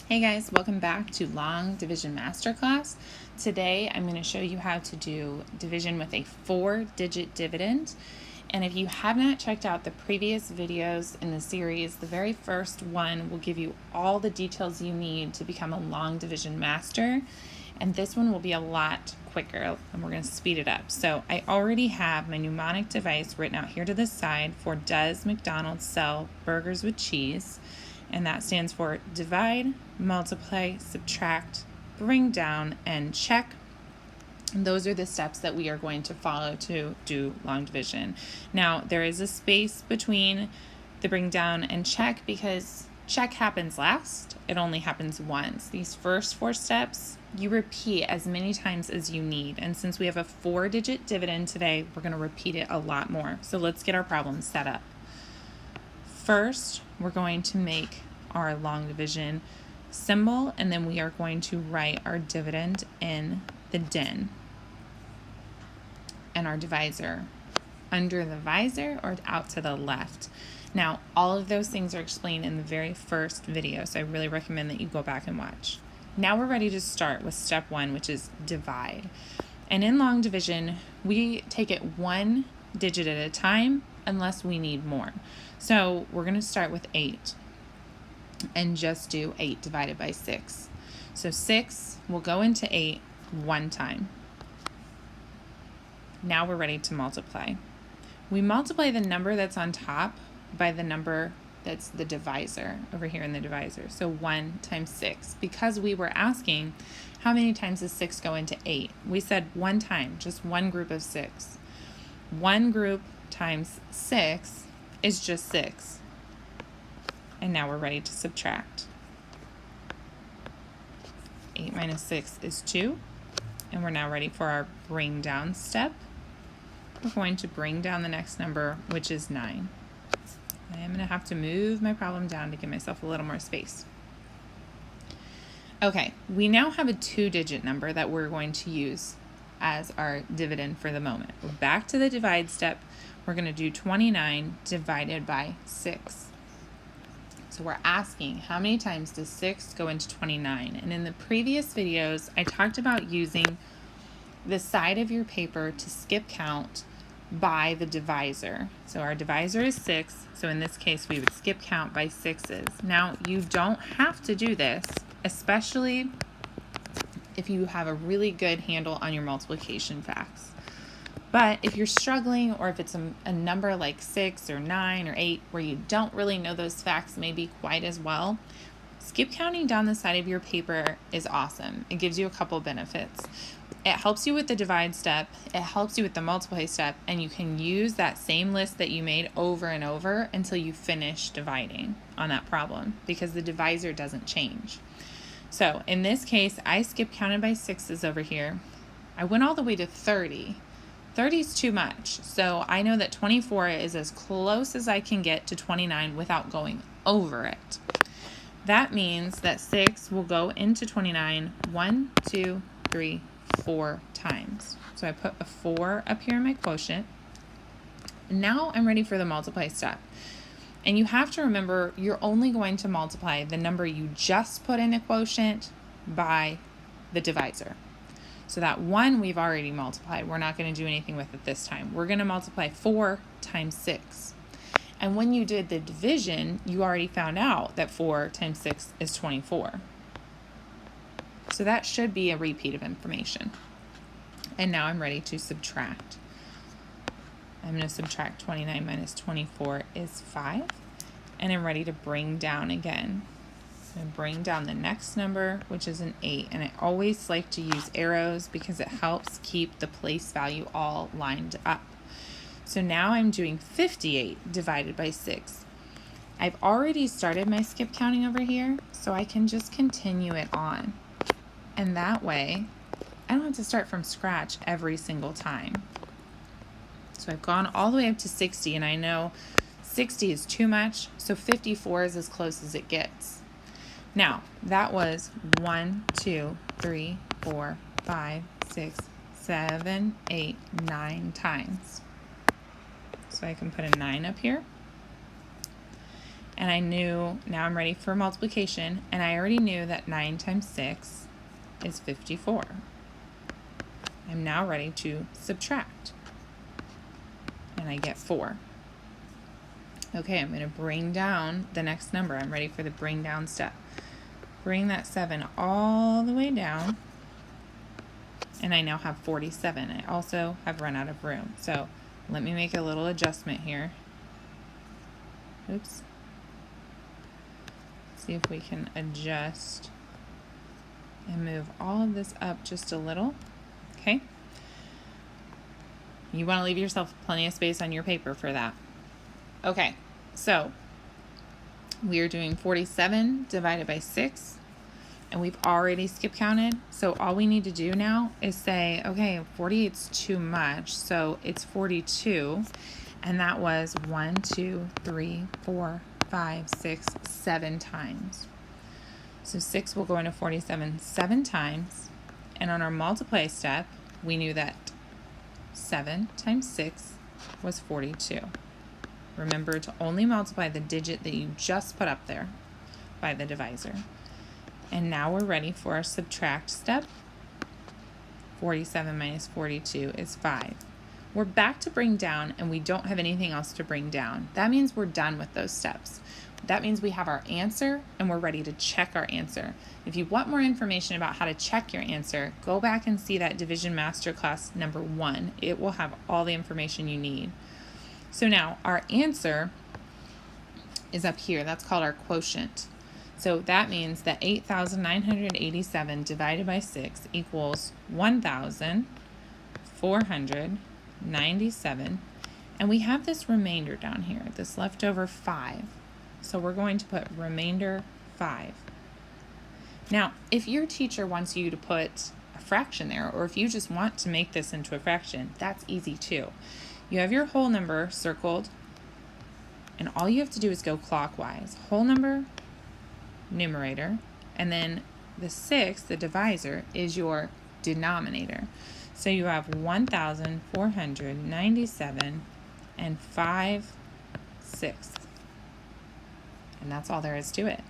Hey guys, welcome back to Long Division Masterclass. Today I'm going to show you how to do division with a 4-digit dividend. And if you have not checked out the previous videos in the series, the very first one will give you all the details you need to become a long division master. And this one will be a lot quicker and we're going to speed it up. So I already have my mnemonic device written out here to the side for does McDonald's sell burgers with cheese? And that stands for divide, multiply, subtract, bring down, and check. And those are the steps that we are going to follow to do long division. Now, there is a space between the bring down and check because check happens last. It only happens once. These first 4 steps, you repeat as many times as you need. And since we have a 4-digit dividend today, we're going to repeat it a lot more. So let's get our problem set up. First, we're going to make our long division symbol, and then we are going to write our dividend in the din and our divisor under the visor or out to the left. Now, all of those things are explained in the very first video, so I really recommend that you go back and watch. Now we're ready to start with step 1, which is divide. And in long division, we take it 1 digit at a time unless we need more. So we're going to start with 8 and just do 8 divided by 6. So 6 will go into 8 1 time. Now we're ready to multiply. We multiply the number that's on top by the number that's the divisor over here in the divisor. So 1 times 6. Because we were asking how many times does 6 go into 8? We said 1 time, just one group of 6. 1 group times 6 is just 6. And now we're ready to subtract. 8 minus 6 is 2. And we're now ready for our bring down step. We're going to bring down the next number, which is 9. I am going to have to move my problem down to give myself a little more space. Okay, we now have a 2-digit number that we're going to use as our dividend for the moment. We're back to the divide step. We're going to do 29 divided by 6. So we're asking how many times does 6 go into 29? And in the previous videos, I talked about using the side of your paper to skip count by the divisor. So our divisor is 6. So in this case, we would skip count by 6s. Now, you don't have to do this, especially if you have a really good handle on your multiplication facts. But if you're struggling, or if it's a number like 6 or 9 or 8 where you don't really know those facts maybe quite as well, skip counting down the side of your paper is awesome. It gives you a couple benefits. It helps you with the divide step, it helps you with the multiply step, and you can use that same list that you made over and over until you finish dividing on that problem because the divisor doesn't change. So in this case, I skip counted by 6s over here. I went all the way to 30. 30 is too much, so I know that 24 is as close as I can get to 29 without going over it. That means that 6 will go into 29 1, 2, 3, 4 times. So I put a 4 up here in my quotient. And now I'm ready for the multiply step. And you have to remember, you're only going to multiply the number you just put in a quotient by the divisor. So that 1 we've already multiplied. We're not going to do anything with it this time. We're going to multiply 4 times 6. And when you did the division, you already found out that 4 times 6 is 24. So that should be a repeat of information. And now I'm ready to subtract. I'm going to subtract 29 minus 24 is 5. And I'm ready to bring down again. I'm going to bring down the next number, which is an 8. And I always like to use arrows because it helps keep the place value all lined up. So now I'm doing 58 divided by 6. I've already started my skip counting over here, so I can just continue it on. And that way, I don't have to start from scratch every single time. So I've gone all the way up to 60, and I know 60 is too much, so 54 is as close as it gets. Now, that was 1, 2, 3, 4, 5, 6, 7, 8, 9 times. So I can put a 9 up here. And I knew, now I'm ready for multiplication, and I already knew that 9 times 6 is 54. I'm now ready to subtract. And I get 4. Okay, I'm going to bring down the next number. I'm ready for the bring down step. Bring that 7 all the way down. And I now have 47. I also have run out of room. So let me make a little adjustment here. Oops. See if we can adjust and move all of this up just a little. Okay. You want to leave yourself plenty of space on your paper for that. Okay, so we are doing 47 divided by 6, and we've already skip counted. So all we need to do now is say, okay, 48's too much, so it's 42, and that was 1, 2, 3, 4, 5, 6, 7 times. So 6 will go into 47 7 times, and on our multiply step, we knew that 7 times 6 was 42. Remember to only multiply the digit that you just put up there by the divisor. And now we're ready for our subtract step. 47 minus 42 is 5. We're back to bring down, and we don't have anything else to bring down. That means we're done with those steps. That means we have our answer, and we're ready to check our answer. If you want more information about how to check your answer, go back and see that Division Masterclass number 1. It will have all the information you need. So now our answer is up here. That's called our quotient. So that means that 8,987 divided by 6 equals 1,497. And we have this remainder down here, this leftover 5. So we're going to put remainder 5. Now, if your teacher wants you to put a fraction there, or if you just want to make this into a fraction, that's easy too. You have your whole number circled, and all you have to do is go clockwise. Whole number, numerator, and then the 6, the divisor, is your denominator. So you have 1,497 and 5/6. And that's all there is to it.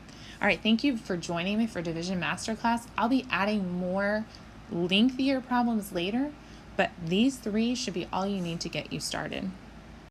All right, thank you for joining me for Division Masterclass. I'll be adding more lengthier problems later, but these 3 should be all you need to get you started.